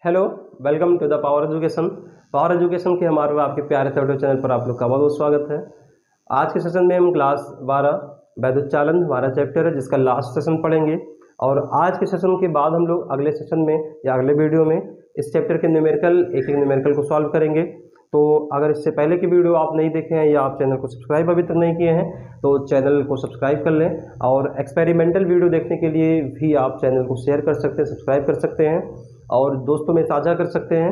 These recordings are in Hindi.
Hello, welcome to the power education. Power education के हमारे आपके प्यारे से यूट्यूब चैनल पर आप लोग का बहुत बहुत स्वागत है। आज के सेशन में हम क्लास 12 वैद्योच्चालन हमारा चैप्टर है जिसका लास्ट सेशन पढ़ेंगे। और आज के सेशन के बाद हम लोग अगले सेशन में या अगले वीडियो में इस चैप्टर के न्यूमेरिकल एक न्यूमेरिकल को सॉल्व करेंगे। तो अगर इससे पहले की वीडियो आप नहीं देखे हैं या आप चैनल को सब्सक्राइब अभी तक नहीं किए हैं तो चैनल को सब्सक्राइब कर लें। और एक्सपेरिमेंटल वीडियो देखने के लिए भी आप चैनल को शेयर कर सकते हैं, सब्सक्राइब कर सकते हैं और दोस्तों में साझा कर सकते हैं।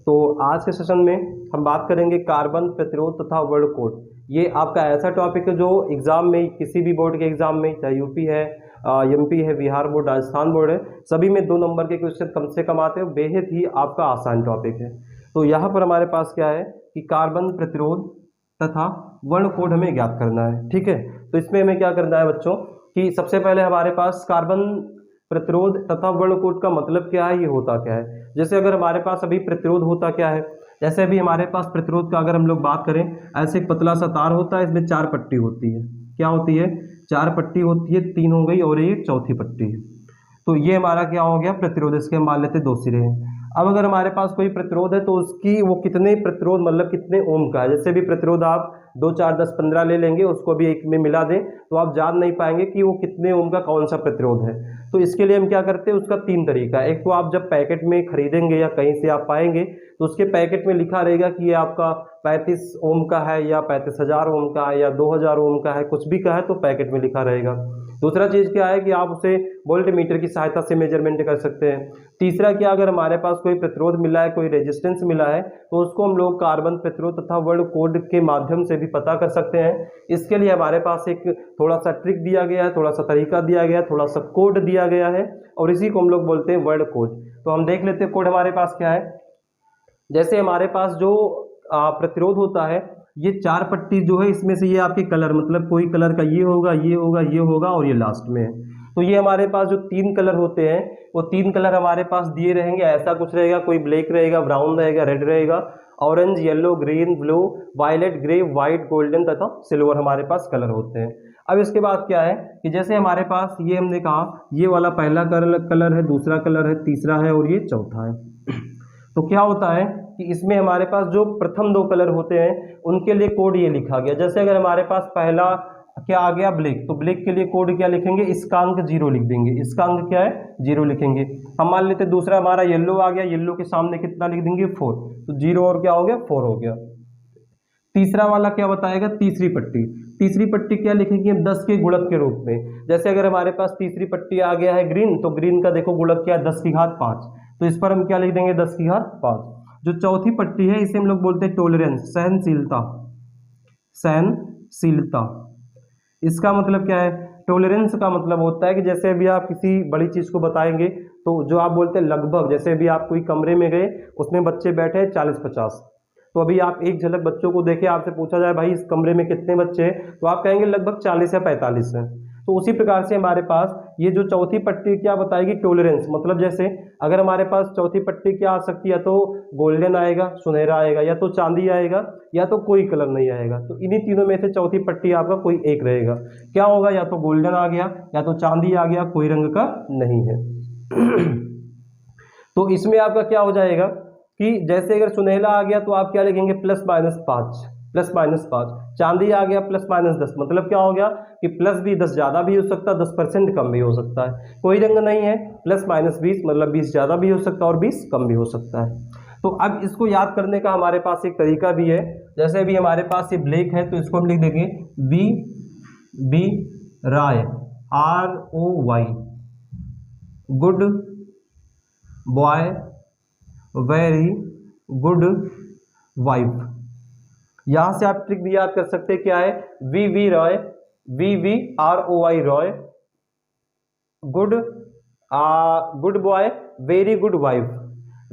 तो आज के सेशन में हम बात करेंगे कार्बन प्रतिरोध तथा वर्ड कोड। ये आपका ऐसा टॉपिक है जो एग्जाम में किसी भी बोर्ड के एग्जाम में, चाहे यूपी है, एमपी है, बिहार बोर्ड, राजस्थान बोर्ड है, सभी में 2 नंबर के क्वेश्चन कम से कम आते हैं। बेहद ही आपका आसान टॉपिक है। तो यहाँ पर हमारे पास क्या है कि कार्बन प्रतिरोध तथा वर्ण कोड हमें ज्ञात करना है। ठीक है, तो इसमें हमें क्या करना है बच्चों कि सबसे पहले हमारे पास कार्बन प्रतिरोध तथा वर्ण कोड का मतलब क्या है, ये होता क्या है। जैसे अगर हमारे पास अभी प्रतिरोध होता क्या है, जैसे अभी हमारे पास प्रतिरोध का अगर हम लोग बात करें, ऐसे एक पतला सा तार होता है, इसमें 4 पट्टी होती है। क्या होती है? 4 पट्टी होती है, 3 हो गई और ये चौथी पट्टी है। तो ये हमारा क्या हो गया? प्रतिरोध। इसके हम मान लेते 2 सिरे हैं। अब अगर हमारे पास कोई प्रतिरोध है तो उसकी वो कितने प्रतिरोध मतलब कितने ओम का है। जैसे भी प्रतिरोध आप 2, 4, 10, 15 ले लेंगे, उसको भी एक में मिला दें तो आप जान नहीं पाएंगे कि वो कितने ओम का कौन सा प्रतिरोध है। तो इसके लिए हम क्या करते हैं, उसका 3 तरीका है। एक तो आप जब पैकेट में खरीदेंगे या कहीं से आप पाएंगे तो उसके पैकेट में लिखा रहेगा कि ये आपका 35 ओम का है या 35,000 ओम का है या 2000 ओम का है, कुछ भी का है तो पैकेट में लिखा रहेगा। दूसरा चीज़ क्या है कि आप उसे वोल्ट मीटर की सहायता से मेजरमेंट कर सकते हैं। तीसरा क्या, अगर हमारे पास कोई प्रतिरोध मिला है, कोई रेजिस्टेंस मिला है तो उसको हम लोग कार्बन प्रतिरोध तथा वर्ण कोड के माध्यम से भी पता कर सकते हैं। इसके लिए हमारे पास एक थोड़ा सा ट्रिक दिया गया है, थोड़ा सा तरीका दिया गया है, थोड़ा सा कोड दिया गया है और इसी को हम लोग बोलते हैं वर्ण कोड। तो हम देख लेते हैं कोड हमारे पास क्या है। जैसे हमारे पास जो प्रतिरोध होता है, ये 4 पट्टी जो है, इसमें से ये आपके कलर मतलब कोई कलर का ये होगा, ये होगा, ये होगा और ये लास्ट में है। तो ये हमारे पास जो 3 कलर होते हैं वो 3 कलर हमारे पास दिए रहेंगे। ऐसा कुछ रहेगा, कोई ब्लैक रहेगा, ब्राउन रहेगा, रेड रहेगा, orange, yellow, green, blue, violet, grey, white, golden तथा सिल्वर हमारे पास कलर होते हैं। अब इसके बाद क्या है कि जैसे हमारे पास ये हमने कहा ये वाला पहला कलर है, दूसरा कलर है, तीसरा है और ये चौथा है। तो क्या होता है कि इसमें हमारे पास जो प्रथम 2 कलर होते हैं उनके लिए कोड ये लिखा गया। जैसे अगर हमारे पास पहला क्या आ गया ब्लैक, तो ब्लैक के लिए कोड क्या लिखेंगे, इसका अंक 0 लिख देंगे। इसका अंक क्या है? 0 लिखेंगे। हम मान लेते दूसरा हमारा येलो आ गया, येलो के सामने कितना लिख देंगे? 4। तो 0 और क्या हो गया? 4 हो गया। तीसरा वाला क्या बताएगा? तीसरी पट्टी। तीसरी पट्टी क्या लिखेंगे हम? 10 के गुणक के रूप में। जैसे अगर हमारे पास तीसरी पट्टी आ गया है ग्रीन, तो ग्रीन का देखो गुणक क्या है? 10 की घात 5। तो इस पर हम क्या लिख देंगे? 10 की घात 5। जो चौथी पट्टी है इसे हम लोग बोलते हैं टॉलरेंस, सहनशीलता। सहनशीलता इसका मतलब क्या है? टॉलरेंस का मतलब होता है कि जैसे अभी आप किसी बड़ी चीज को बताएंगे तो जो आप बोलते हैं लगभग, जैसे अभी आप कोई कमरे में गए, उसमें बच्चे बैठे हैं 40-50, तो अभी आप एक झलक बच्चों को देखे, आपसे पूछा जाए भाई इस कमरे में कितने बच्चे हैं, तो आप कहेंगे लगभग 40 या 45 हैं। तो उसी प्रकार से हमारे पास ये जो चौथी पट्टी क्या बताएगी? टॉलरेंस। मतलब जैसे अगर हमारे पास चौथी पट्टी क्या आ सकती है, तो गोल्डन आएगा, सुनहरा आएगा, या तो चांदी आएगा, या तो कोई कलर नहीं आएगा। तो इन्हीं तीनों में से चौथी पट्टी आपका कोई एक रहेगा। क्या होगा? या तो गोल्डन आ गया, या तो चांदी आ गया, कोई रंग का नहीं है। तो इसमें आपका क्या हो जाएगा कि जैसे अगर सुनहरा आ गया तो आप क्या लिखेंगे? +-5, +-5। चांदी आ गया +-10, मतलब क्या हो गया कि प्लस भी 10 ज़्यादा भी हो सकता है, 10% कम भी हो सकता है। कोई रंग नहीं है, +-20 मतलब 20 ज़्यादा भी हो सकता है और 20 कम भी हो सकता है। तो अब इसको याद करने का हमारे पास एक तरीका भी है। जैसे अभी हमारे पास ये ब्लैक है तो इसको हम लिख देंगे बी राय, ROY, good boy, very good wife. यहां से आप ट्रिक भी याद कर सकते हैं। क्या है? V Roy, ROY Roy, good boy, very good wife.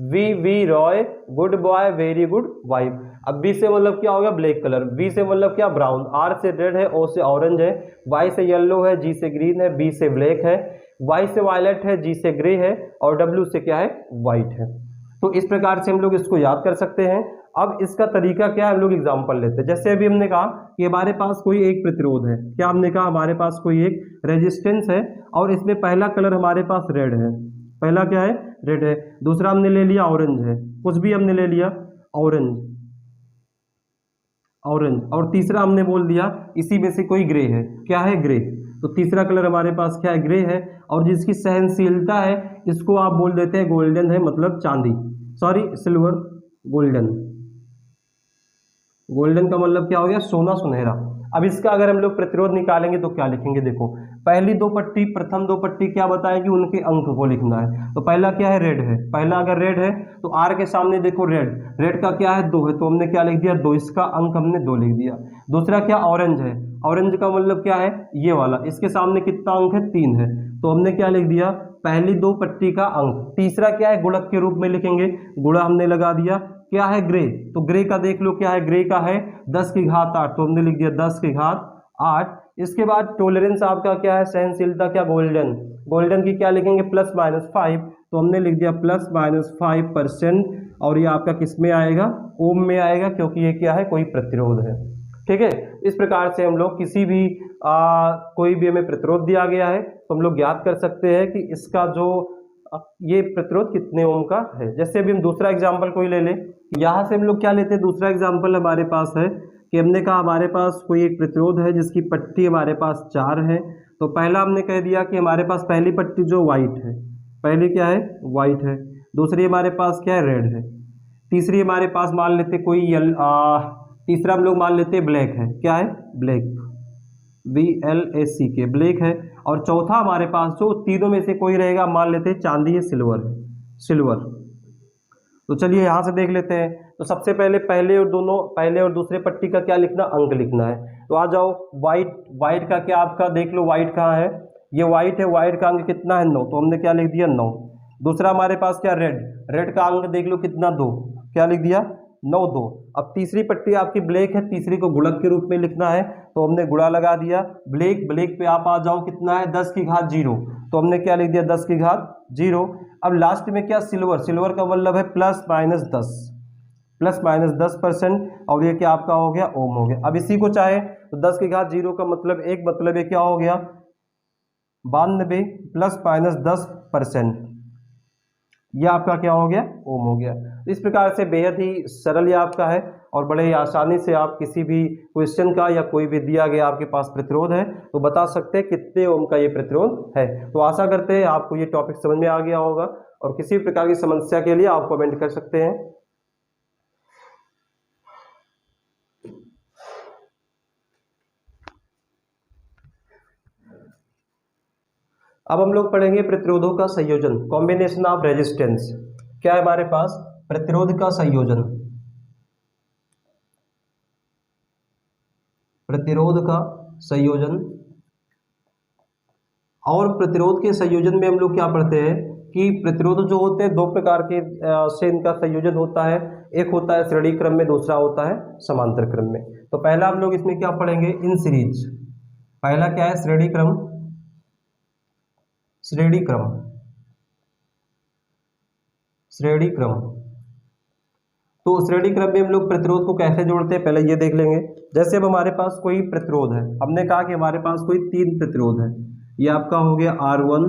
V Roy, good boy, very good wife. अब बी से मतलब क्या हो गया? Black colour. वी से मतलब क्या? ब्राउन। आर से रेड है, ओ से ऑरेंज है, वाई से येलो है, जी से ग्रीन है, बी से ब्लैक है, वाई से वायलेट है, जी से ग्रे है और डब्ल्यू से क्या है? व्हाइट है। तो इस प्रकार से हम लोग इसको याद कर सकते हैं। अब इसका तरीका क्या है, हम लोग एग्जांपल लेते हैं। जैसे अभी हमने कहा कि हमारे पास कोई एक प्रतिरोध है। क्या हमने कहा? हमारे पास कोई एक रेजिस्टेंस है और इसमें पहला कलर हमारे पास रेड है। पहला क्या है? रेड है। दूसरा हमने ले लिया ऑरेंज है, कुछ भी हमने ले लिया ऑरेंज, ऑरेंज। और तीसरा हमने बोल दिया इसी में से कोई ग्रे है, क्या है ग्रे। तो तीसरा कलर हमारे पास क्या है, ग्रे है। और जिसकी सहनशीलता है इसको आप बोल देते हैं गोल्डन है, मतलब चांदी, सॉरी सिल्वर, गोल्डन। गोल्डन का मतलब क्या हो गया, सोना, सुनहरा। अब इसका अगर हम लोग प्रतिरोध निकालेंगे तो क्या लिखेंगे, देखो पहली दो पट्टी, प्रथम दो पट्टी क्या बताएगी, उनके अंक को लिखना है। तो पहला क्या है, रेड है। पहला अगर रेड है तो आर के सामने देखो रेड, रेड का क्या है 2 है, तो हमने क्या लिख दिया 2, इसका अंक हमने 2 लिख दिया। दूसरा क्या, ऑरेंज है। ऑरेंज का मतलब क्या है, ये वाला, इसके सामने कितना अंक है 3 है, तो हमने क्या लिख दिया पहली दो पट्टी का अंक। तीसरा क्या है, गुणक के रूप में लिखेंगे, गुणा हमने लगा दिया। क्या है ग्रे, तो ग्रे का देख लो क्या है, ग्रे का है 10 की घात 8, तो हमने लिख दिया 10 की घात 8। इसके बाद टॉलरेंस आपका क्या है, सहनशीलता क्या, गोल्डन, गोल्डन की क्या लिखेंगे +-5, तो हमने लिख दिया +-5%। और ये आपका किस में आएगा, ओम में आएगा, क्योंकि ये क्या है, कोई प्रतिरोध है। ठीक है, इस प्रकार से हम लोग किसी भी कोई भी हमें प्रतिरोध दिया गया है तो हम लोग ज्ञात कर सकते हैं कि इसका जो ये प्रतिरोध कितने ओम का है। जैसे अभी हम दूसरा एग्जाम्पल कोई ले लें, यहाँ से हम लोग क्या लेते हैं, दूसरा एग्जाम्पल हमारे पास है कि हमने कहा हमारे पास कोई एक प्रतिरोध है जिसकी पट्टी हमारे पास 4 है। तो पहला हमने कह दिया कि हमारे पास पहली पट्टी जो वाइट है, पहली क्या है, वाइट है। दूसरी हमारे पास क्या है, रेड है। तीसरी हमारे पास मान लेते कोई तीसरा हम लोग मान लेते ब्लैक है, क्या है, ब्लैक, BLACK, ब्लैक है। और चौथा हमारे पास जो तीनों में से कोई रहेगा, मान लेते हैं चांदी है, सिल्वर है, सिल्वर। तो चलिए यहाँ से देख लेते हैं। तो सबसे पहले पहले और दूसरे पट्टी का क्या लिखना, अंक लिखना है। तो आ जाओ, वाइट का क्या आपका देख लो, वाइट कहाँ है, ये वाइट है, वाइट का अंक कितना है 9, तो हमने क्या लिख दिया 9। दूसरा हमारे पास क्या, रेड, रेड का अंक देख लो कितना 2, क्या लिख दिया 9 2। अब तीसरी पट्टी आपकी ब्लैक है, तीसरी को गुणक के रूप में लिखना है, तो हमने गुणा लगा दिया। ब्लैक पे आप आ जाओ, कितना है 10 की घात 0, तो हमने क्या लिख दिया 10 की घात 0। अब लास्ट में क्या, सिल्वर, सिल्वर का मतलब है +-10%, और ये क्या आपका हो गया, ओम हो गया। अब इसी को चाहे तो 10 की घात 0 का मतलब ये क्या हो गया 92 +-10%, यह आपका क्या हो गया, ओम हो गया। इस प्रकार से बेहद ही सरल ये आपका है, और बड़े ही आसानी से आप किसी भी क्वेश्चन का या कोई भी दिया गया आपके पास प्रतिरोध है तो बता सकते हैं कितने ओम का ये प्रतिरोध है। तो आशा करते हैं आपको ये टॉपिक समझ में आ गया होगा, और किसी प्रकार की समस्या के लिए आप कमेंट कर सकते हैं। अब हम लोग पढ़ेंगे प्रतिरोधों का संयोजन, कॉम्बिनेशन ऑफ रेजिस्टेंस। क्या है हमारे पास, प्रतिरोध का संयोजन, प्रतिरोध का संयोजन। और प्रतिरोध के संयोजन में हम लोग क्या पढ़ते हैं कि प्रतिरोध जो होते हैं 2 प्रकार के से इनका संयोजन होता है। एक होता है श्रेणी क्रम में, दूसरा होता है समांतर क्रम में। तो पहला हम लोग इसमें क्या पढ़ेंगे, इन सीरीज। पहला क्या है, श्रेणी क्रम, श्रेणी क्रम, श्रेणी क्रम। तो श्रेणी क्रम में हम लोग प्रतिरोध को कैसे जोड़ते हैं पहले ये देख लेंगे। जैसे अब हमारे पास कोई प्रतिरोध है, हमने कहा कि हमारे पास कोई 3 प्रतिरोध है, ये आपका हो गया R1,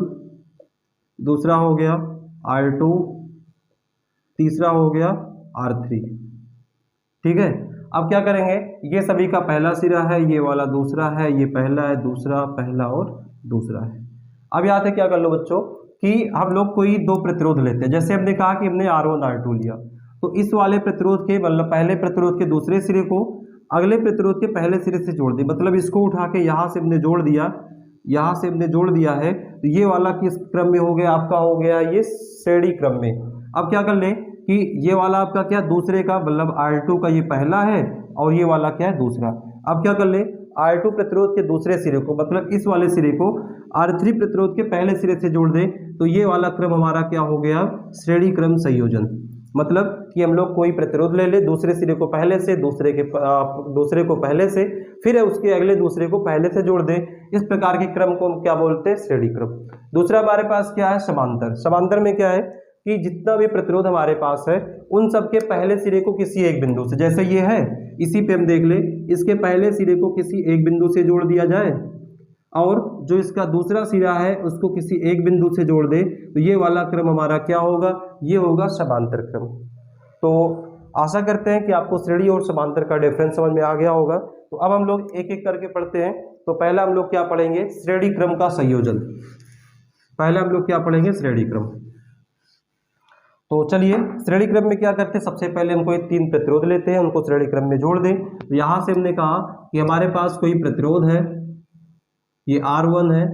दूसरा हो गया R2, तीसरा हो गया R3। ठीक है, अब क्या करेंगे, ये सभी का पहला सिरा है, ये वाला दूसरा है, ये पहला है, दूसरा, पहला और दूसरा है। अब यहाँ से क्या कर लो बच्चों कि हम लोग कोई 2 प्रतिरोध लेते हैं। जैसे हमने कहा कि हमने R1 R2 लिया, तो इस वाले प्रतिरोध के मतलब पहले प्रतिरोध के दूसरे सिरे को अगले प्रतिरोध के पहले सिरे से जोड़ दिया, मतलब इसको उठा के यहाँ से हमने जोड़ दिया, यहाँ से हमने जोड़ दिया है। तो ये वाला किस क्रम में हो गया, आपका हो गया ये श्रेणी क्रम में। अब क्या कर ले कि ये वाला आपका क्या, दूसरे का मतलब R2 का ये पहला है, और ये वाला क्या है, दूसरा। अब क्या कर ले, R2 प्रतिरोध के दूसरे सिरे को मतलब इस वाले सिरे को R3 प्रतिरोध के पहले सिरे से जोड़ दे, तो ये वाला क्रम हमारा क्या हो गया, श्रेणी क्रम संयोजन। मतलब कि हम लोग कोई प्रतिरोध ले ले, दूसरे सिरे को पहले से, दूसरे को पहले से, फिर उसके अगले दूसरे को पहले से जोड़ दे। इस प्रकार के क्रम को हम क्या बोलते हैं, श्रेणी क्रम। दूसरा हमारे पास क्या है, समांतर। समांतर में क्या है कि जितना भी प्रतिरोध हमारे पास है उन सब के पहले सिरे को किसी एक बिंदु से, जैसे ये है इसी पे हम देख ले, इसके पहले सिरे को किसी एक बिंदु से जोड़ दिया जाए। और जो इसका दूसरा सिरा है उसको किसी एक बिंदु से जोड़ दे तो ये वाला क्रम हमारा क्या होगा, ये होगा समांतर क्रम। तो आशा करते हैं कि आपको श्रेणी और समांतर का डिफरेंस समझ में आ गया होगा। तो अब हम लोग एक एक करके पढ़ते हैं। तो पहला हम लोग क्या पढ़ेंगे, श्रेणी क्रम का संयोजन। पहले हम लोग क्या पढ़ेंगे, श्रेणी क्रम। तो चलिए श्रेणी क्रम में क्या करते हैं, सबसे पहले हमको ये 3 प्रतिरोध लेते हैं, उनको श्रेणी क्रम में जोड़ दें। तो यहाँ से हमने कहा कि हमारे पास कोई प्रतिरोध है, ये R1 है,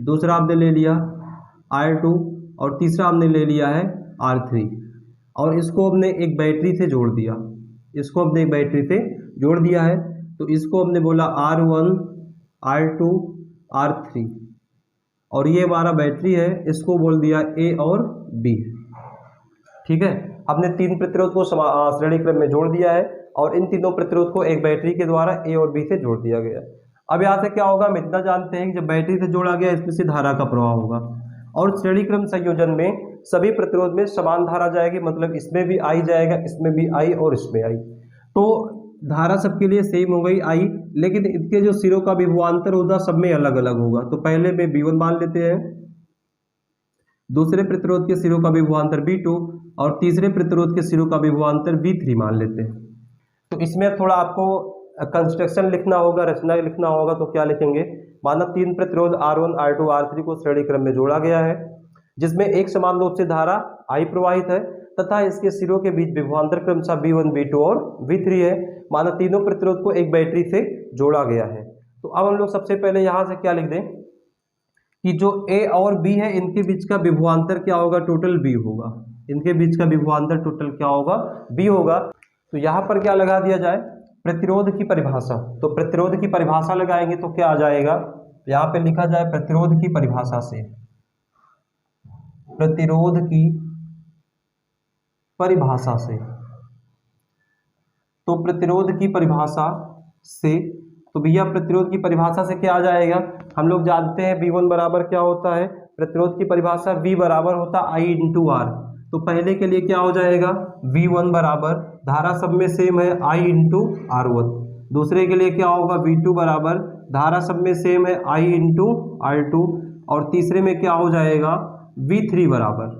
दूसरा हमने ले लिया R2 और तीसरा हमने ले लिया है R3 और इसको हमने एक बैटरी से जोड़ दिया, इसको हमने एक बैटरी से जोड़ दिया है। तो इसको हमने बोला R1 R2 R3 और ये हमारा बैटरी है, इसको बोल दिया A और B। ठीक है, हमने 3 प्रतिरोध को श्रेणी क्रम में जोड़ दिया है और इन तीनों प्रतिरोध को एक बैटरी के द्वारा A और B से जोड़ दिया गया। अब यहाँ से क्या होगा, हम इतना जानते हैं कि जब बैटरी से जोड़ा गया इसमें से धारा का प्रवाह होगा और श्रेणी क्रम संयोजन में सभी प्रतिरोध में समान धारा जाएगी, मतलब इसमें भी I जाएगा, इसमें भी I और इसमें I। तो धारा सबके लिए सेम हो गई I, लेकिन इनके जो सिरों का विभवांतर होगा सब में अलग अलग होगा। तो पहले में V1 मान लेते हैं, दूसरे प्रतिरोध के सिरों का विभवांतर V2 और तीसरे प्रतिरोध के सिरों का विभवांतर V3 मान लेते हैं। तो इसमें थोड़ा आपको कंस्ट्रक्शन लिखना होगा, रचना लिखना होगा। तो क्या लिखेंगे, माना 3 प्रतिरोध R1 R2 R3 को श्रेणी क्रम में जोड़ा गया है जिसमें एक समान रूप से धारा I प्रवाहित है तथा इसके सिरों के बीच विभवांतर क्रमशः V1 V2 और V3 है। माना तीनों प्रतिरोध को एक बैटरी से जोड़ा गया है। तो अब हम लोग सबसे पहले यहाँ से क्या लिख दें कि जो A और B है इनके बीच का विभवांतर क्या होगा, टोटल B होगा। इनके बीच का विभवांतर टोटल क्या होगा, B होगा। तो यहाँ पर क्या लगा दिया जाए, प्रतिरोध की परिभाषा। तो प्रतिरोध की परिभाषा लगाएंगे तो क्या आ जाएगा, यहाँ पे लिखा जाए प्रतिरोध की परिभाषा से, प्रतिरोध की परिभाषा से। तो प्रतिरोध की परिभाषा से, तो भैया प्रतिरोध की परिभाषा से क्या आ जाएगा, हम लोग जानते हैं V1 बराबर क्या होता है, प्रतिरोध की परिभाषा V बराबर होता I इंटू R। तो पहले के लिए क्या हो जाएगा, V1 बराबर धारा सब में सेम है I इंटू R1। दूसरे के लिए क्या होगा, V2 बराबर धारा सब में सेम है I इंटू R2 और तीसरे में क्या हो जाएगा, V3 बराबर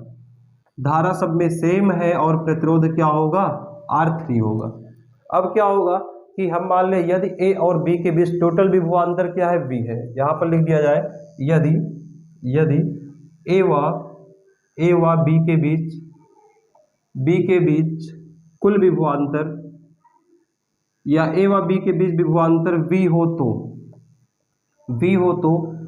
धारा सब में सेम है और प्रतिरोध क्या होगा, R3 होगा। अब क्या होगा कि हम मान लें यदि A और B के बीच टोटल विभवांतर क्या है, V है। यहाँ पर लिख दिया जाए यदि A व B के बीच कुल विभवांतर या A व B के बीच विभवांतर V हो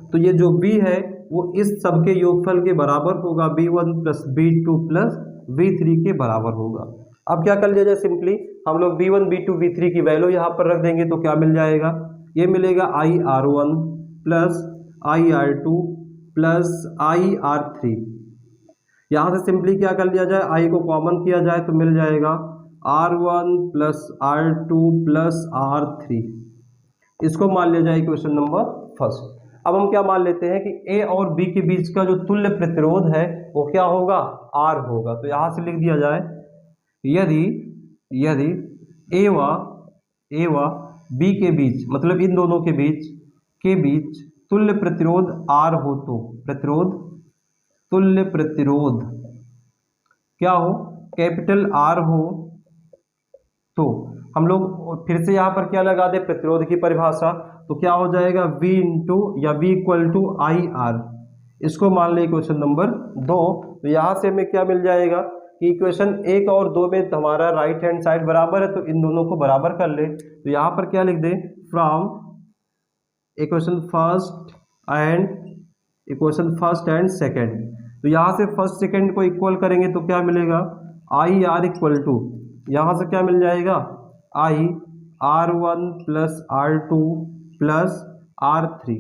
तो ये जो V है वो इस सब के योगफल के बराबर होगा, B1 plus B2 plus V3 के बराबर होगा। अब क्या कर लिया जाए, सिंपली हम लोग B1 B2 V3 की वैल्यू यहाँ पर रख देंगे। तो क्या मिल जाएगा, ये मिलेगा IR1 plus IR2 plus IR3। यहाँ से सिंपली क्या कर लिया जाए, I को कॉमन किया जाए तो मिल जाएगा R1 plus R2 plus R3। इसको मान लिया जाए क्वेश्चन नंबर फर्स्ट। अब हम क्या मान लेते हैं कि A और B के बीच का जो तुल्य प्रतिरोध है वो क्या होगा, R होगा। तो यहाँ से लिख दिया जाए यदि A व B के बीच, मतलब इन दोनों के बीच तुल्य प्रतिरोध R हो तो तुल्य प्रतिरोध क्या हो, कैपिटल R हो, तो हम लोग फिर से यहाँ पर क्या लगा दे, प्रतिरोध की परिभाषा। तो क्या हो जाएगा, V इंटू या V इक्वल टू IR। इसको मान लें क्वेश्चन नंबर 2। तो यहाँ से हमें क्या मिल जाएगा कि इक्वेशन 1 और 2 में हमारा राइट हैंड साइड बराबर है, तो इन दोनों को बराबर कर ले। तो यहाँ पर क्या लिख दें, from equation first and second. तो यहाँ से फर्स्ट सेकेंड को इक्वल करेंगे तो क्या मिलेगा, IR इक्वल टू, यहाँ से क्या मिल जाएगा, IR1 plus R2 plus R3।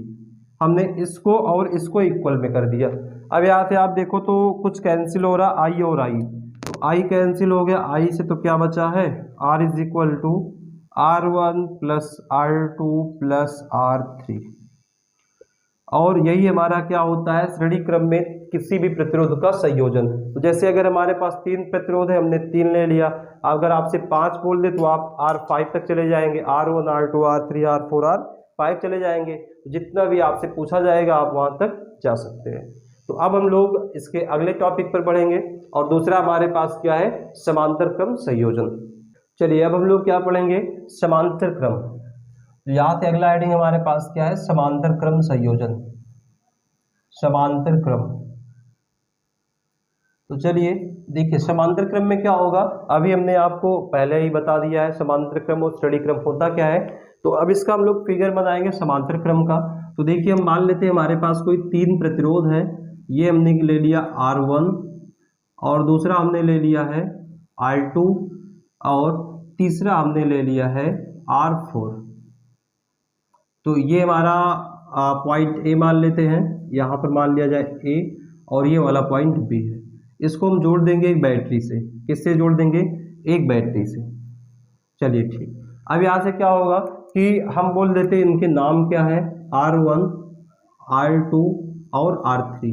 हमने इसको और इसको इक्वल में कर दिया। अब यहाँ से आप देखो तो कुछ कैंसिल हो रहा, I और I, तो I कैंसिल हो गया I से, तो क्या बचा है, R is equal to R1 plus R2 plus R3। और यही हमारा क्या होता है श्रेणी क्रम में किसी भी प्रतिरोध का संयोजन। तो जैसे अगर हमारे पास 3 प्रतिरोध है, हमने 3 ले लिया, अगर आपसे 5 बोल दे तो आप R5 तक चले जाएंगे, R1 R2 R3 R4 R5 चले जाएंगे। जितना भी आपसे पूछा जाएगा आप वहाँ तक जा सकते हैं। तो अब हम लोग इसके अगले टॉपिक पर बढ़ेंगे और दूसरा हमारे पास क्या है, समांतर क्रम संयोजन। चलिए अब हम लोग क्या पढ़ेंगे, समांतर क्रम। तो यहाँ से अगला हेडिंग हमारे पास क्या है, समांतर क्रम संयोजन, समांतर क्रम। तो चलिए देखिए समांतर क्रम में क्या होगा, अभी हमने आपको पहले ही बता दिया है समांतर क्रम और श्रेणी क्रम होता क्या है। तो अब इसका हम लोग फिगर बनाएंगे समांतर क्रम का। तो देखिए हम मान लेते हैं हमारे पास कोई 3 प्रतिरोध है, ये हमने ले लिया R1 और दूसरा हमने ले लिया है R2 और तीसरा हमने ले लिया है R4। तो ये हमारा पॉइंट ए मान लेते हैं, यहाँ पर मान लिया जाए ए, और ये वाला पॉइंट बी है। इसको हम जोड़ देंगे एक बैटरी से। किससे जोड़ देंगे, एक बैटरी से। चलिए ठीक, अब यहाँ से क्या होगा कि हम बोल देते हैं इनके नाम क्या है, R1, R2 और R3।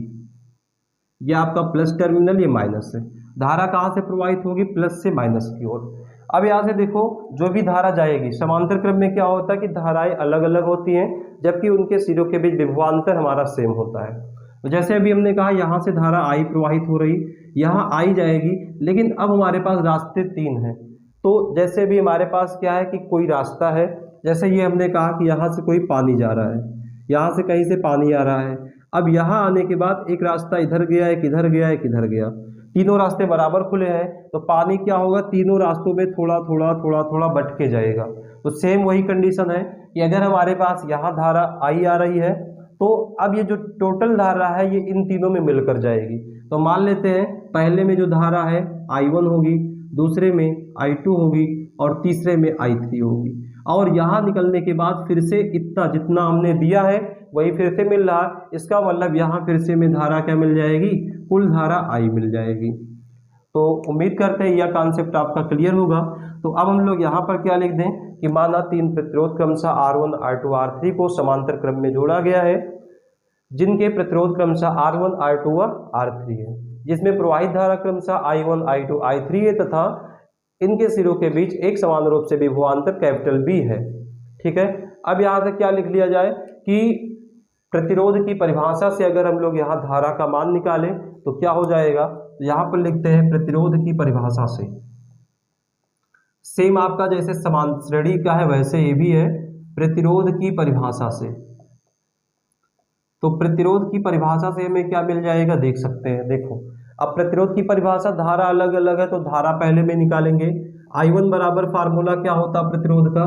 ये आपका प्लस टर्मिनल, ये माइनस है। धारा कहाँ से प्रवाहित होगी, प्लस से माइनस की ओर। अब यहाँ से देखो जो भी धारा जाएगी, समांतर क्रम में क्या होता है कि धाराएं अलग अलग होती हैं जबकि उनके सिरों के बीच विभवांतर हमारा सेम होता है। तो जैसे अभी हमने कहा यहाँ से धारा आई प्रवाहित हो रही, यहाँ आई जाएगी, लेकिन अब हमारे पास रास्ते 3 हैं। तो जैसे भी हमारे पास क्या है कि कोई रास्ता है, जैसे ये हमने कहा कि यहाँ से कोई पानी जा रहा है, यहाँ से कहीं से पानी आ रहा है। अब यहाँ आने के बाद एक रास्ता इधर गया, एक इधर गया, एक इधर गया, तीनों रास्ते बराबर खुले हैं। तो पानी क्या होगा, तीनों रास्तों में थोड़ा थोड़ा थोड़ा थोड़ा बट के जाएगा। तो सेम वही कंडीशन है कि अगर हमारे पास यहाँ धारा आई आ रही है तो अब ये जो टोटल धारा है ये इन तीनों में मिलकर जाएगी। तो मान लेते हैं पहले में जो धारा है I1 होगी, दूसरे में I2 होगी और तीसरे में I3 होगी। और यहाँ निकलने के बाद फिर से इतना जितना हमने दिया है वही फिर से मिल रहा है। इसका मतलब यहाँ फिर से में धारा क्या मिल जाएगी, कुल धारा I मिल जाएगी। तो उम्मीद करते हैं यह कॉन्सेप्ट आपका क्लियर होगा। तो अब हम लोग यहाँ पर क्या लिख दें कि माना 3 प्रतिरोध क्रमशः R1, R2, R3 को समांतर क्रम में जोड़ा गया है, जिनके प्रतिरोध क्रमशः R1, R2 व R3 है, जिसमें प्रवाहित धारा क्रमशः I1, I2, I3 है तथा इनके सिरों के बीच एक समान रूप से विभवांतर कैपिटल B है। ठीक है, अब यहाँ से क्या लिख लिया जाए कि प्रतिरोध की परिभाषा से अगर हम लोग यहाँ धारा का मान निकालें तो क्या हो जाएगा, यहाँ पर लिखते हैं प्रतिरोध की परिभाषा से। सेम आपका जैसे समान श्रेणी का है वैसे ये भी है, प्रतिरोध की परिभाषा से। तो प्रतिरोध की परिभाषा से हमें क्या मिल जाएगा देख सकते हैं। देखो अब प्रतिरोध की परिभाषा, धारा अलग अलग है तो धारा पहले में निकालेंगे। I1 बराबर फार्मूला क्या होता है प्रतिरोध का,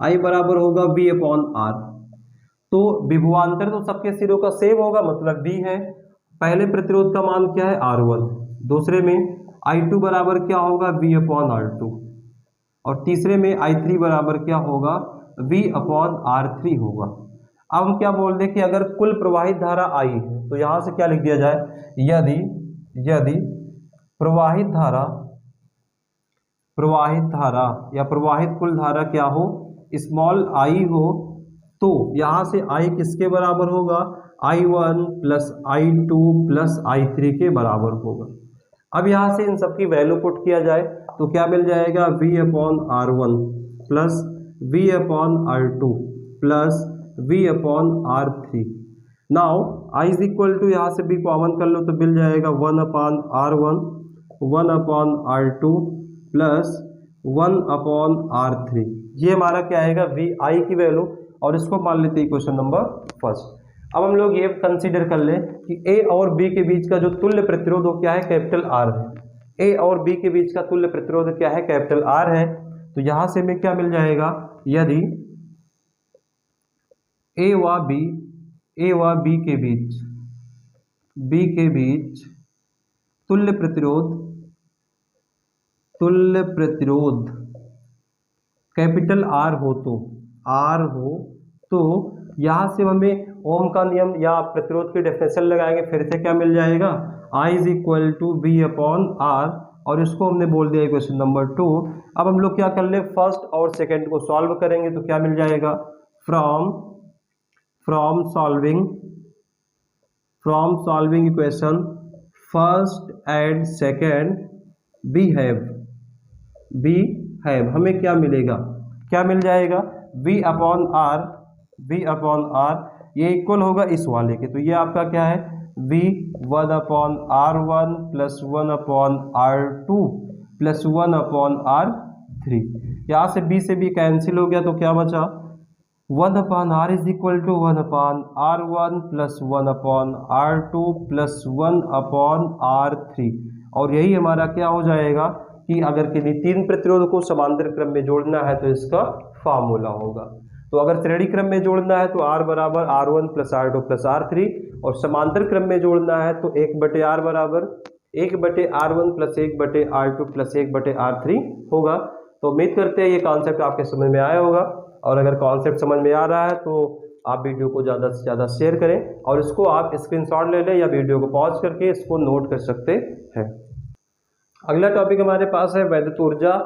I बराबर होगा V/R। तो विभवांतर तो सबके सिरों का सेम होगा, मतलब V है। पहले प्रतिरोध का मान क्या है R1, दूसरे में I2 बराबर क्या होगा V/R2 और तीसरे में I3 बराबर क्या होगा V/R3 होगा। अब हम क्या बोल दें कि अगर कुल प्रवाहित धारा I है तो यहाँ से क्या लिख दिया जाए, यदि प्रवाहित धारा या प्रवाहित कुल धारा क्या हो, स्मॉल I हो, तो यहाँ से I किसके बराबर होगा, I1 plus I2 plus I3 के बराबर होगा। अब यहाँ से इन सब की वैल्यू पुट किया जाए तो क्या मिल जाएगा V/R1 plus V/R2 plus V/R3। Now I is equal to, यहाँ से भी कॉमन कर लो तो मिल जाएगा 1/R1 1/R2 प्लस 1/R3। ये हमारा क्या आएगा VI की वैल्यू, और इसको मान लेते हैं क्वेश्चन नंबर फर्स्ट। अब हम लोग ये कंसीडर कर लें कि A और B के बीच का जो तुल्य प्रतिरोध वो क्या है, कैपिटल R है। A और B के बीच का तुल्य प्रतिरोध क्या है, कैपिटल R है। तो यहाँ से हमें क्या मिल जाएगा, यदि A व B के बीच तुल्य प्रतिरोध कैपिटल R हो तो यहाँ से हमें ओम का नियम या प्रतिरोध की डेफिनेशन लगाएंगे, फिर से क्या मिल जाएगा I is equal to V/R, और इसको हमने बोल दिया क्वेश्चन नंबर 2। अब हम लोग क्या कर ले, फर्स्ट और सेकंड को सॉल्व करेंगे तो क्या मिल जाएगा, from solving equation first and second we have हमें क्या मिलेगा, क्या मिल जाएगा V/R ये इक्वल होगा इस वाले के, तो ये आपका क्या है V1/R1 plus 1/R2 plus 1/R3। यहाँ से B से B कैंसिल हो गया, तो क्या बचा 1/R is equal to 1/R1 plus 1/R2 plus 1/R3। और यही हमारा क्या हो जाएगा कि अगर किसी तीन प्रतिरोध को समांतर क्रम में जोड़ना है तो इसका फार्मूला होगा। तो अगर श्रेणी क्रम में जोड़ना है तो R बराबर R1 plus R2 plus R3, और समांतर क्रम में जोड़ना है तो 1/R बराबर 1/R1 plus 1/R2 plus 1/R3 होगा। तो उम्मीद करते हैं ये कॉन्सेप्ट आपके समझ में आया होगा, और अगर कॉन्सेप्ट समझ में आ रहा है तो आप वीडियो को ज़्यादा से ज़्यादा शेयर करें, और इसको आप स्क्रीनशॉट ले लें या वीडियो को पॉज करके इसको नोट कर सकते हैं। अगला टॉपिक हमारे पास है वैद्युत ऊर्जा।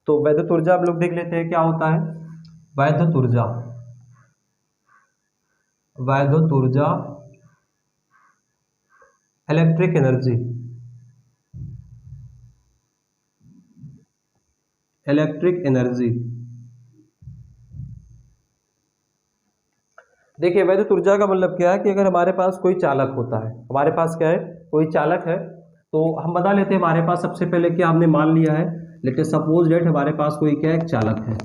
तो वैद्युत ऊर्जा हम लोग देख लेते हैं क्या होता है। वैद्युत ऊर्जा, वैद्युत ऊर्जा इलेक्ट्रिक एनर्जी, इलेक्ट्रिक एनर्जी। देखिए वैद्युत ऊर्जा का मतलब क्या है कि अगर हमारे पास कोई चालक होता है, हमारे पास क्या है कोई चालक है, तो हम बता लेते हैं हमारे पास सबसे पहले क्या हमने मान लिया है, लेट अस सपोज दैट हमारे पास कोई क्या एक चालक है।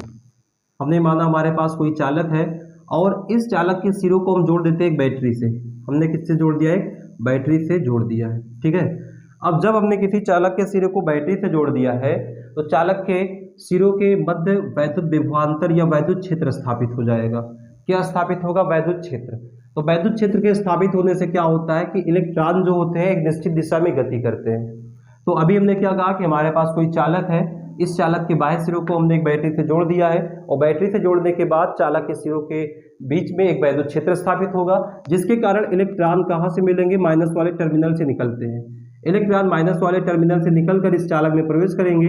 हमने माना हमारे पास कोई चालक है, और इस चालक के सिरों को हम जोड़ देते हैं एक बैटरी से। हमने किससे जोड़ दिया है, बैटरी से जोड़ दिया है, ठीक है। अब जब हमने किसी चालक के सिरे को बैटरी से जोड़ दिया है तो चालक के सिरों के मध्य वैद्युत विभवांतर या वैद्युत क्षेत्र स्थापित हो जाएगा। क्या स्थापित होगा, वैद्युत क्षेत्र। तो वैद्युत क्षेत्र के स्थापित होने से क्या होता है कि इलेक्ट्रॉन जो होते हैं एक निश्चित दिशा में गति करते हैं। तो अभी हमने क्या कहा कि हमारे पास कोई चालक है, इस चालक के बाह्य सिरों को हमने एक बैटरी से जोड़ दिया है, और बैटरी से जोड़ने के बाद चालक के सिरों के बीच में एक वैद्युत क्षेत्र स्थापित होगा, जिसके कारण इलेक्ट्रॉन कहाँ से मिलेंगे, माइनस वाले टर्मिनल से निकलते हैं। इलेक्ट्रॉन माइनस वाले टर्मिनल से निकलकर इस चालक में प्रवेश करेंगे,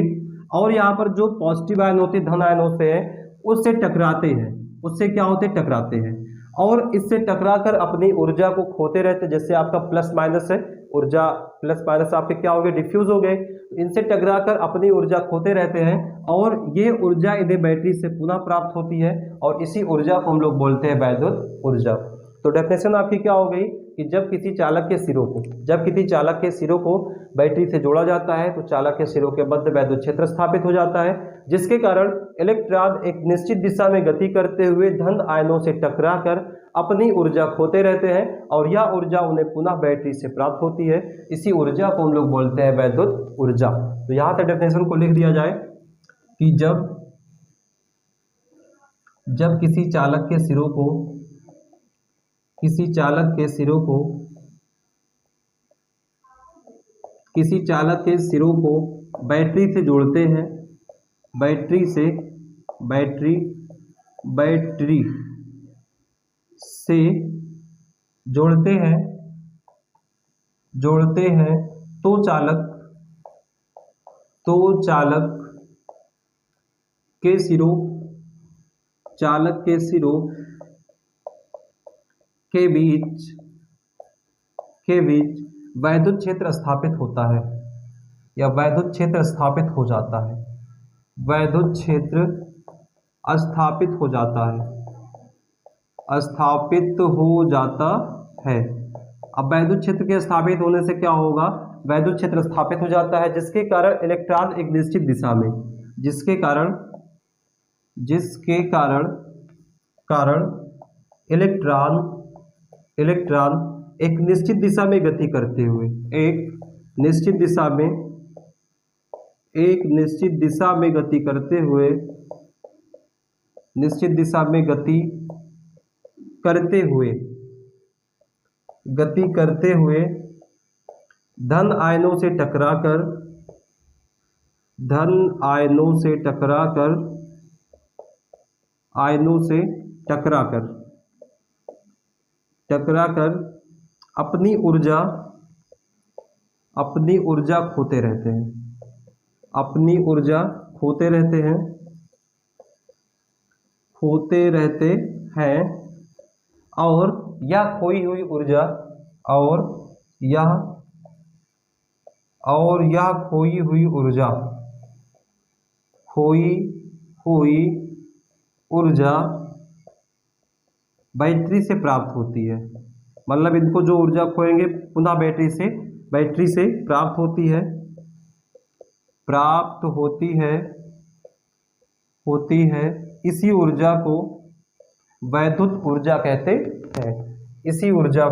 और यहाँ पर जो पॉजिटिव आयन होते हैं, धन आयन होते हैं, उससे टकराते हैं। उससे क्या होते हैं, टकराते हैं, और इससे टकराकर अपनी ऊर्जा को खोते रहते हैं। जैसे आपका प्लस माइनस है, ऊर्जा प्लस माइनस आपके क्या हो गए, डिफ्यूज हो गए। इनसे टकराकर अपनी ऊर्जा खोते रहते हैं, और ये ऊर्जा इन्हें बैटरी से पुनः प्राप्त होती है, और इसी ऊर्जा को हम लोग बोलते हैं वैद्युत ऊर्जा। तो डेफिनेशन आपकी क्या हो गई कि जब किसी चालक के सिरों को बैटरी से जोड़ा जाता है तो चालक के सिरों के मध्य वैद्युत क्षेत्र स्थापित हो जाता है, जिसके कारण इलेक्ट्रॉन एक निश्चित दिशा में गति करते हुए धन आयनों से टकराकर अपनी ऊर्जा खोते रहते हैं, और यह ऊर्जा उन्हें पुनः बैटरी से प्राप्त होती है। इसी ऊर्जा को हम लोग बोलते हैं वैद्युत ऊर्जा। तो यहाँ तक डेफिनेशन को लिख दिया जाए कि जब किसी चालक के सिरों को बैटरी से जोड़ते हैं, बैटरी से जोड़ते हैं तो चालक के सिरों के बीच वैद्युत क्षेत्र स्थापित होता है, या वैद्युत क्षेत्र स्थापित हो जाता है। वैद्युत क्षेत्र स्थापित हो जाता है। अब वैद्युत क्षेत्र के स्थापित होने से क्या होगा, वैद्युत क्षेत्र स्थापित हो जाता है, जिसके कारण इलेक्ट्रॉन एक निश्चित दिशा में, जिसके कारण इलेक्ट्रॉन एक निश्चित दिशा में गति करते हुए, एक निश्चित दिशा में गति करते हुए धन आयनों से टकराकर अपनी ऊर्जा खोते रहते हैं, और यह खोई हुई ऊर्जा बैटरी से प्राप्त होती है, मतलब इनको जो ऊर्जा खोएंगे पुनः बैटरी से प्राप्त होती है। इसी ऊर्जा को वैद्युत ऊर्जा कहते हैं। इसी ऊर्जा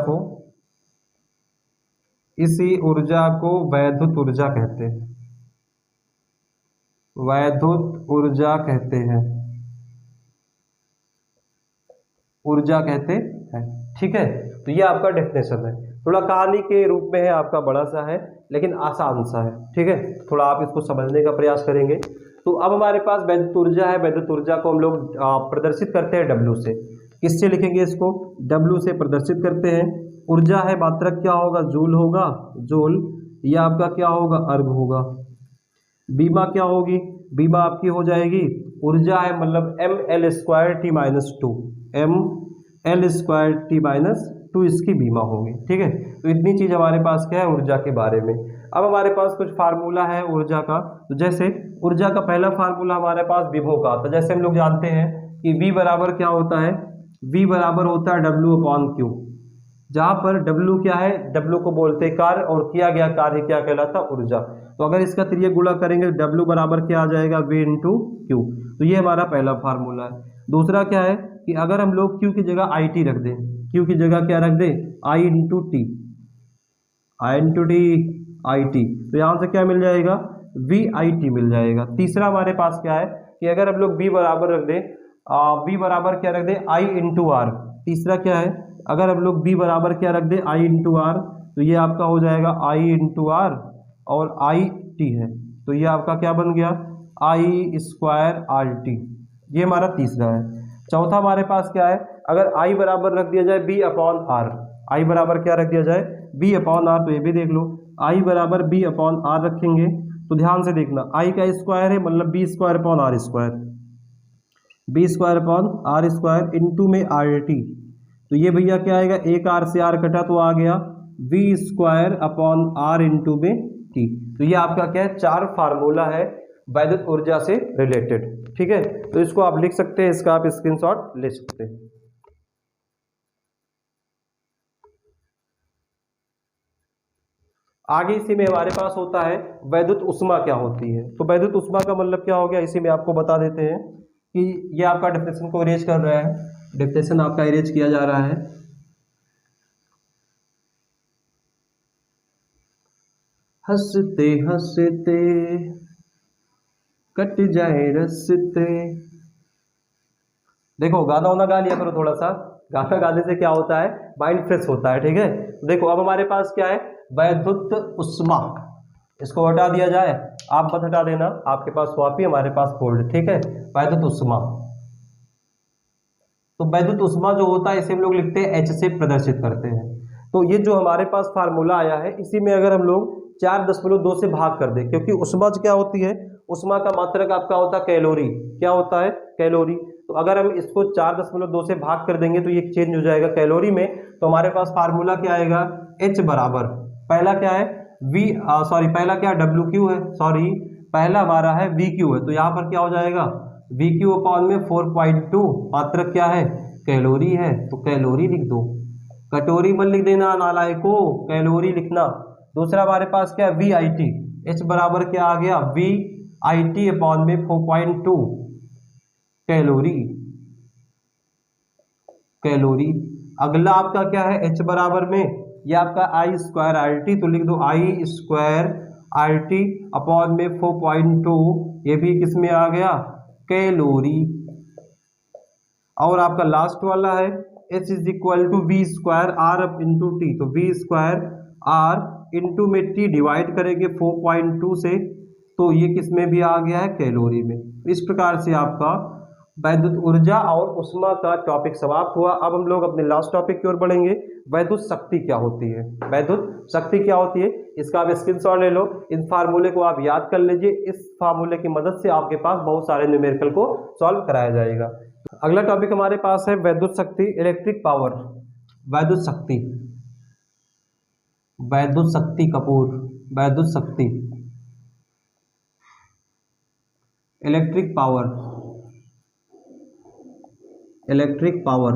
को वैद्युत ऊर्जा कहते हैं। ऊर्जा कहते हैं। ठीक है, तो ये आपका डेफिनेशन है। थोड़ा कहानी के रूप में है, आपका बड़ा सा है लेकिन आसान सा है। ठीक है, थोड़ा आप इसको समझने का प्रयास करेंगे। तो अब हमारे पास वैद्युत ऊर्जा है। वैद्युत ऊर्जा को हम लोग प्रदर्शित करते हैं W से। किससे लिखेंगे इसको? W से प्रदर्शित करते हैं। ऊर्जा है, मात्रक क्या होगा? जूल होगा, जूल। यह आपका क्या होगा? अर्ग होगा। बीमा क्या होगी? बीमा आपकी हो जाएगी, ऊर्जा है मतलब mL²T-2, mL²T-2 इसकी बीमा होगी। ठीक है, तो इतनी चीज हमारे पास क्या है ऊर्जा के बारे में। अब हमारे पास कुछ फार्मूला है ऊर्जा का। तो जैसे ऊर्जा का पहला फार्मूला हमारे पास विभव का आता है। जैसे हम लोग जानते हैं कि V बराबर क्या होता है? V बराबर होता है W/Q, जहां पर W क्या है? W को बोलते हैं कार्य, और किया गया कार्य क्या कहलाता? ऊर्जा। तो अगर इसका तिर्यक गुणा करेंगे W बराबर क्या आ जाएगा? V/Q। तो ये हमारा पहला फार्मूला है। दूसरा क्या है कि अगर हम लोग Q की जगह IT रख दें, Q की जगह क्या रख दें? I/T, IT, तो यहाँ से क्या मिल जाएगा? VIT मिल जाएगा। तीसरा हमारे पास क्या है कि अगर हम लोग V बराबर रख दें, V बराबर क्या रख दें? I/R। तीसरा क्या है, अगर हम लोग B बराबर क्या रख दें? I/R, तो ये आपका हो जाएगा I/R और IT है, तो ये आपका क्या बन गया? I²RT। ये हमारा तीसरा है। चौथा हमारे पास क्या है, अगर I बराबर रख दिया जाए B/R, I बराबर क्या रख दिया जाए? B/R, तो ये भी देख लो, I बराबर B/R रखेंगे तो ध्यान से देखना, I का स्क्वायर है मतलब B²/R², B²/R² इंटू में RT, तो ये भैया क्या आएगा? एक R से R कटा तो आ गया V²/R इंटू में T। तो ये आपका क्या है? 4 फार्मूला है वैद्युत ऊर्जा से रिलेटेड। ठीक है, तो इसको आप लिख सकते हैं, इसका आप स्क्रीनशॉट ले सकते हैं। आगे इसी में हमारे पास होता है वैद्युत ऊष्मा क्या होती है। तो वैद्युत ऊष्मा का मतलब क्या हो गया, इसी में आपको बता देते हैं कि ये आपका डेफिनेशन को इरेज कर रहा है। डेफिनेशन आपका इरेज किया जा रहा है। हंसते हंसते कट जाए रस्ते। देखो गाना वाना गा लिया करो थोड़ा सा, गाना गाने से क्या होता है? माइंड फ्रेश होता है। ठीक है, देखो अब हमारे पास क्या है? वैद्युत ऊष्मा। इसको हटा दिया जाए, आप मत हटा देना, आपके पास कॉपी, हमारे पास फोल्ड। ठीक है, वैद्युत ऊष्मा। तो वैद्युत ऊष्मा जो होता है इसे हम लोग लिखते हैं H से प्रदर्शित करते हैं। तो ये जो हमारे पास फार्मूला आया है, इसी में अगर हम लोग 4.2 से भाग कर दें, क्योंकि ऊष्मा क्या होती है? ऊष्मा का मात्रक आपका होता है कैलोरी। क्या होता है? कैलोरी। तो अगर हम इसको 4.2 से भाग कर देंगे तो ये चेंज हो जाएगा कैलोरी में। तो हमारे पास फार्मूला क्या आएगा? H बराबर, पहला क्या है? पहला क्या? WQ है, पहला हमारा है VQ है, तो यहाँ पर क्या हो जाएगा? VQ/में 4.2, मात्रक क्या है? कैलोरी है, तो कैलोरी लिख दो। कटोरी मत लिख देना नालायको, कैलोरी लिखना। दूसरा हमारे पास क्या है? VIT। H बराबर क्या आ गया? VIT/में 4.2 कैलोरी। अगला आपका क्या है? H बराबर में ये आपका I²RT, तो लिख दो I²RT/ में 4.2, ये भी किस में आ गया? कैलोरी। और आपका लास्ट वाला है H = V²R/T, तो V²R इंटू में T डिवाइड करेंगे 4.2 से, तो ये किस में भी आ गया है? कैलोरी में। इस प्रकार से आपका वैद्युत ऊर्जा और ऊष्मा का टॉपिक समाप्त हुआ। अब हम लोग अपने लास्ट टॉपिक की ओर बढ़ेंगे, वैद्युत शक्ति क्या होती है। वैद्युत शक्ति क्या होती है, इसका आप स्क्रीनशॉट ले लो, इन फार्मूले को आप याद कर लीजिए। इस फार्मूले की मदद से आपके पास बहुत सारे न्यूमेरिकल को सॉल्व कराया जाएगा। अगला टॉपिक हमारे पास है वैद्युत शक्ति, इलेक्ट्रिक पावर। वैद्युत शक्ति, वैद्युत शक्ति कपूर, वैद्युत शक्ति, इलेक्ट्रिक पावर, इलेक्ट्रिक पावर।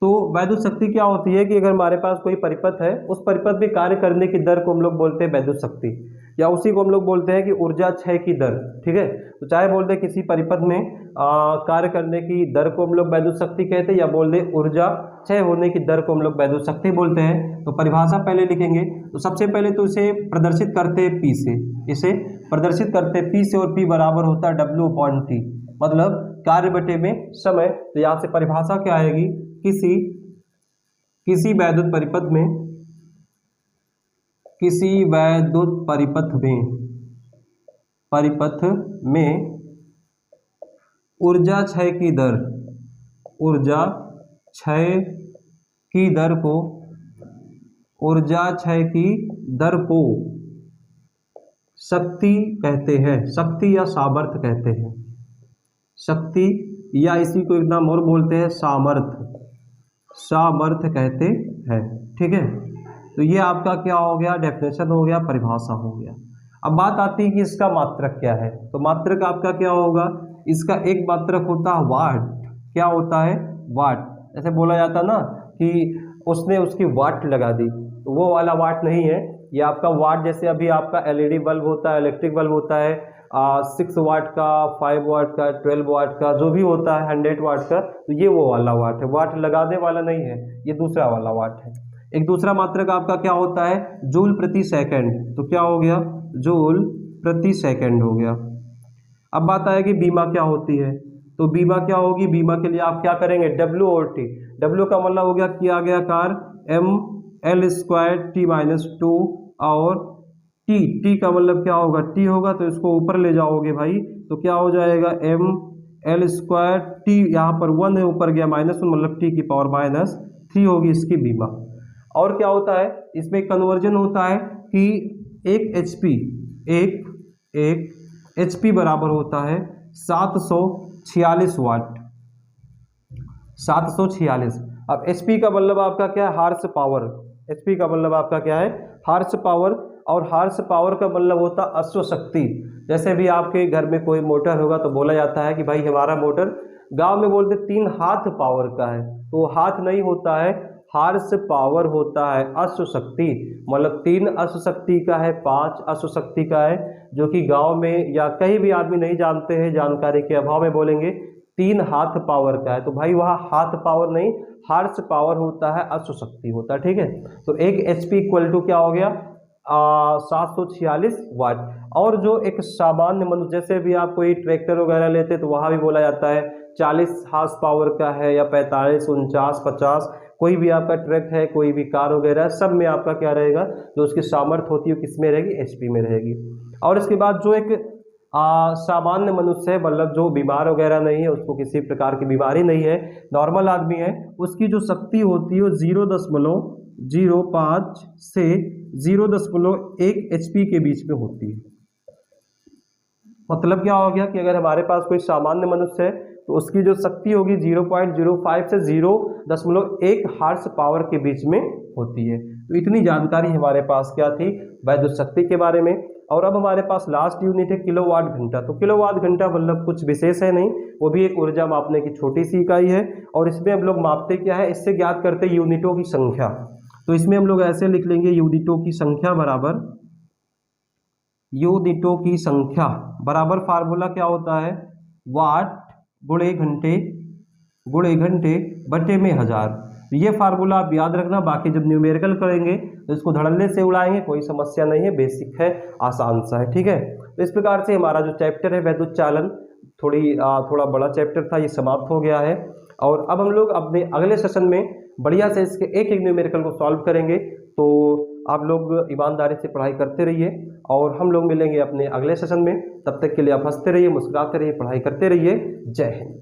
तो वैद्युत शक्ति क्या होती है कि अगर हमारे पास कोई परिपथ है, उस परिपथ में कार्य करने की दर को हम लोग बोलते हैं वैद्युत शक्ति, या उसी को हम लोग बोलते हैं कि ऊर्जा क्षय की दर। ठीक है, तो चाहे बोल दे किसी परिपथ में कार्य करने की दर को हम लोग वैद्युत शक्ति कहते हैं, या बोल दे ऊर्जा क्षय होने की दर को हम लोग वैद्युत शक्ति बोलते हैं। तो परिभाषा पहले लिखेंगे, तो सबसे पहले तो इसे प्रदर्शित करते हैं पी से, इसे प्रदर्शित करते हैं पी से, और पी बराबर होता है W/T, मतलब कार्य बटे में समय। तो यहाँ से परिभाषा क्या आएगी, किसी वैद्युत परिपथ में, किसी वैद्युत परिपथ में ऊर्जा क्षय की दर, ऊर्जा क्षय की दर को, ऊर्जा क्षय की दर को शक्ति कहते हैं, शक्ति या सामर्थ्य कहते हैं, शक्ति, या इसी को एक नाम और बोलते हैं सामर्थ्य, सामर्थ्य कहते हैं। ठीक है, तो ये आपका क्या हो गया, डेफिनेशन हो गया, परिभाषा हो गया। अब बात आती है कि इसका मात्रक क्या है। तो मात्रक आपका क्या होगा, इसका एक मात्रक होता है वाट। क्या होता है, वाट। ऐसे बोला जाता ना कि उसने उसकी वाट लगा दी, तो वो वाला वाट नहीं है ये आपका वाट। जैसे अभी आपका एलईडी बल्ब होता है, इलेक्ट्रिक बल्ब होता है 6 वाट का, 5 वाट का, 12 वाट का, जो भी होता है 100 वाट का, तो ये वो वाला वाट है, वाट लगाने वाला नहीं है, ये दूसरा वाला वाट है। एक दूसरा मात्रक आपका क्या होता है, जूल प्रति सेकंड। तो क्या हो गया, जूल प्रति सेकंड हो गया। अब बात आएगी बीमा क्या होती है। तो बीमा क्या होगी, बीमा के लिए आप क्या करेंगे, W/T। W का मतलब हो गया किया गया कार्य, mL² T-2, और T का मतलब क्या होगा, T होगा तो इसको ऊपर ले जाओगे भाई, तो क्या हो जाएगा mL², T यहाँ पर 1 है, ऊपर गया -1, मतलब T की पावर -3 होगी इसकी बीमा। और क्या होता है, इसमें कन्वर्जन होता है कि एक HP बराबर होता है 746 वाट, 746। अब HP का मतलब आपका क्या है, हार्स पावर। HP का मतलब आपका क्या है, हार्स पावर, और हार्स पावर का मतलब होता है अश्वशक्ति। जैसे भी आपके घर में कोई मोटर होगा तो बोला जाता है कि भाई हमारा मोटर, गांव में बोलते 3 हाथ पावर का है, तो हाथ नहीं होता है, हार्स पावर होता है अश्वशक्ति, मतलब 3 अश्वशक्ति का है, 5 अश्वशक्ति का है, जो कि गांव में या कहीं भी आदमी नहीं जानते हैं, जानकारी के अभाव में बोलेंगे 3 हाथ पावर का है। तो भाई वहाँ हाथ पावर नहीं, हार्स पावर होता है, अश्वशक्ति होता है। ठीक है, तो एक HP इक्वल टू क्या हो गया, 746 वाट। और जो एक सामान्य मनुष्य, जैसे भी आप कोई ट्रैक्टर वगैरह लेते तो वहाँ भी बोला जाता है 40 हार्स पावर का है, या 45, 49, 50, कोई भी आपका ट्रक है, कोई भी कार वगैरह, सब में आपका क्या रहेगा, जो उसकी सामर्थ्य होती है किस में रहेगी, HP में रहेगी। और इसके बाद जो एक सामान्य मनुष्य है, मतलब जो बीमार वगैरह नहीं है, उसको किसी प्रकार की बीमारी नहीं है, नॉर्मल आदमी है, उसकी जो शक्ति होती है वो 0.05 से 0.1 HP के बीच में होती है। मतलब क्या हो गया कि अगर हमारे पास कोई सामान्य मनुष्य है तो उसकी जो शक्ति होगी 0.05 से 0.1 हार्स पावर के बीच में होती है। तो इतनी जानकारी हमारे पास क्या थी वैद्युत शक्ति के बारे में। और अब हमारे पास लास्ट यूनिट है किलोवाट घंटा। तो किलोवाट घंटा मतलब कुछ विशेष है नहीं, वो भी एक ऊर्जा मापने की छोटी सी इकाई है, और इसमें हम लोग मापते क्या है, इससे ज्ञात करते हैं यूनिटों की संख्या। तो इसमें हम लोग ऐसे लिख लेंगे, यूनिटों की संख्या बराबर, यूनिटों की संख्या बराबर फार्मूला क्या होता है, वाट गुणे घंटे बटे में 1000। ये फार्मूला आप याद रखना, बाकी जब न्यूमेरिकल करेंगे तो इसको धड़ल्ले से उड़ाएंगे, कोई समस्या नहीं है, बेसिक है, आसान सा है। ठीक है, तो इस प्रकार से हमारा जो चैप्टर है वैद्युत चालन, थोड़ा बड़ा चैप्टर था, ये समाप्त हो गया है। और अब हम लोग अपने अगले सेशन में बढ़िया से इसके एक एक न्यूमेरिकल को सॉल्व करेंगे। तो आप लोग ईमानदारी से पढ़ाई करते रहिए, और हम लोग मिलेंगे अपने अगले सेशन में। तब तक के लिए आप हंसते रहिए, मुस्कुराते रहिए, पढ़ाई करते रहिए। जय हिंद।